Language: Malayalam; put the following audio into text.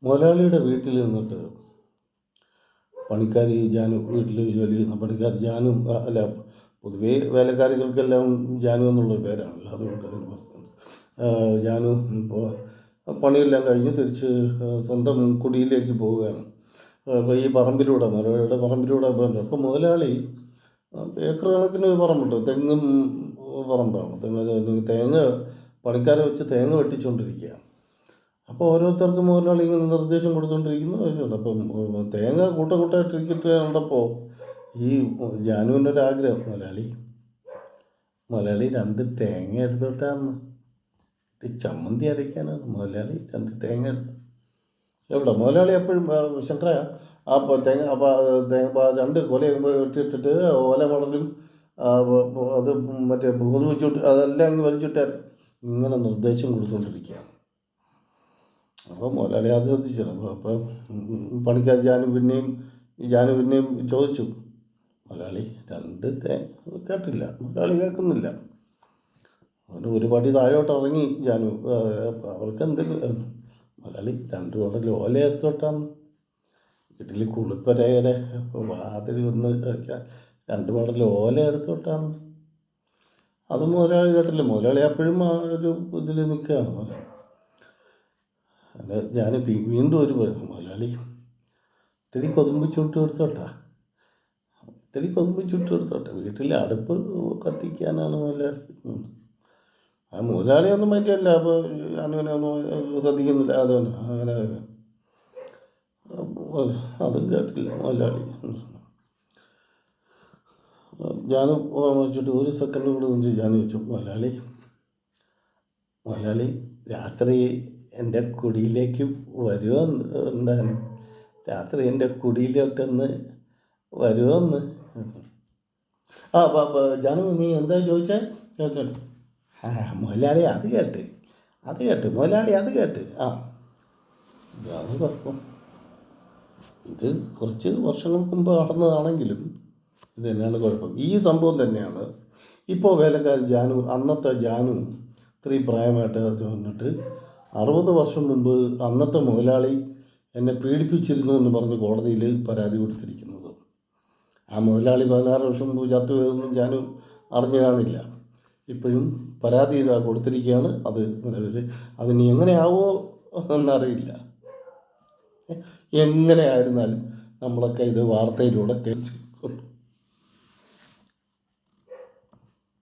മുതലാളിയുടെ വീട്ടിൽ നിന്നിട്ട് പണിക്കാർ ജാനു വീട്ടിൽ ജോലി ചെയ്യുന്ന പണിക്കാർ ജാനു അല്ല, പൊതുവേ വേലക്കാരികൾക്കെല്ലാം ജാനു എന്നുള്ള പേരാണല്ലോ, അതുകൊണ്ട് അതിന് പറഞ്ഞത്. ജാനു ഇപ്പോൾ പണിയെല്ലാം കഴിഞ്ഞ് തിരിച്ച് സ്വന്തം കുടിയിലേക്ക് പോവുകയാണ്. അപ്പോൾ ഈ പറമ്പിലൂടെ മുതലാളിയുടെ പറമ്പിലൂടെ പോകുന്നത്. അപ്പോൾ മുതലാളി ഏക്കർ കണക്കിന് പറമ്പുണ്ട്, തെങ്ങും പറമ്പാണ്. തേങ്ങ പണിക്കാരെ വെച്ച് തേങ്ങ വെട്ടിച്ചുകൊണ്ടിരിക്കുകയാണ്. അപ്പോൾ ഓരോരുത്തർക്കും മുതലാളി ഇങ്ങനെ നിർദ്ദേശം കൊടുത്തുകൊണ്ടിരിക്കുന്നു. അപ്പം തേങ്ങ കൂട്ടം കൂട്ടമായിട്ടിരിക്കട്ടെ കണ്ടപ്പോൾ ഈ ജാനുവിനൊരാഗ്രഹം, മുതലാളി 2 തേങ്ങ എടുത്തോട്ടാന്ന് ചമ്മന്തി അരയ്ക്കാനാണ്. മുതലാളി 2 തേങ്ങ എടുത്തു. എവിടെ മുതലാളി എപ്പോഴും ശങ്കര അപ്പോൾ തേങ്ങ 2 കൊല വെട്ടിയിട്ടിട്ട് ഓല മടലും അത് മറ്റേ ഭൂമി വെച്ചിട്ട് അതെല്ലാം അങ്ങ് വലിച്ചിട്ട് ഇങ്ങനെ നിർദ്ദേശം കൊടുത്തുകൊണ്ടിരിക്കുകയാണ്. അപ്പോൾ മുതലാളി അത് ശ്രദ്ധിച്ചിരുന്നു. അപ്പം പണിക്കാർ ജാനു പിന്നെയും ചോദിച്ചു. മുതലാളി 2 തേങ്ങ കേട്ടില്ല, മുതലാളി കേൾക്കുന്നില്ല. അവന് ഒരു പടി താഴോട്ട് ഇറങ്ങി ജാനു. അവർക്ക് എന്തെങ്കിലും മുതലാളി 2 മടൽ ഓല എടുത്തോട്ടാന്ന് വീട്ടിൽ കുളിപ്പരയുടെ വാതിൽ ഒന്ന് വയ്ക്കാൻ 2 മടൽ ഓല എടുത്തോട്ടാന്ന്. അത് മുതലാളി കേട്ടില്ല. മുതലാളി അപ്പോഴും ആ ഒരു ഇതിൽ നിൽക്കുകയാണ്. അല്ല, ഞാൻ വീണ്ടും ഒരു മുതലാളി ഇത്തിരി കൊതുമ്പ് ചുട്ട് എടുത്തോട്ടെ, വീട്ടിൽ അടുപ്പ് കത്തിക്കാനാണ് മുതലാളി. ആ മുതലാളിയൊന്നും പറ്റിയല്ല. അപ്പോൾ ഞാനിങ്ങനെ ഒന്നും ശ്രദ്ധിക്കുന്നില്ല. അതുകൊണ്ട് അങ്ങനെ അതും കേട്ടില്ല മുതലാളി. ഞാൻ വെച്ചിട്ട് ഒരു സെക്കൻഡ് കൂടെ നിന്ന് ഞാൻ ചോദിച്ചു, മുതലാളി രാത്രി എൻ്റെ കുടിയിലേക്ക് വരുമോ? എന്താണ് രാത്രി എൻ്റെ കുടിയിലോട്ടൊന്ന് വരുമോന്ന്? ജാനു നീ എന്താ ചോദിച്ചേ? മുതലാളി അത് കേട്ട് മുതലാളി അത് കേട്ട്. ജാനു കുഴപ്പം ഇത് കുറച്ച് വർഷങ്ങൾക്ക് മുമ്പ് നടന്നതാണെങ്കിലും ഇത് തന്നെയാണ് കുഴപ്പം. ഈ സംഭവം തന്നെയാണ് ഇപ്പോൾ വേലക്കാരൻ ജാനു, അന്നത്തെ ജാനു ഇത്രയും പ്രായമായിട്ട് വന്നിട്ട് 60 വർഷം മുമ്പ് അന്നത്തെ മുതലാളി എന്നെ പീഡിപ്പിച്ചിരുന്നു എന്ന് പറഞ്ഞ് കോടതിയിൽ പരാതി കൊടുത്തിരിക്കുന്നത്. ആ മുതലാളി 16 വർഷം മുമ്പ് ചത്തുപോയതൊന്നും ജാനു അറിഞ്ഞു കാണില്ല. ഇപ്പോഴും പരാതി ഇതാ കൊടുത്തിരിക്കുകയാണ്. അത് നിലവിൽ അതിന് എങ്ങനെയാവോ എന്നറിയില്ല. എങ്ങനെയായിരുന്നാലും നമ്മളൊക്കെ ഇത് വാർത്തയിലൂടെ കേൾച്ചു.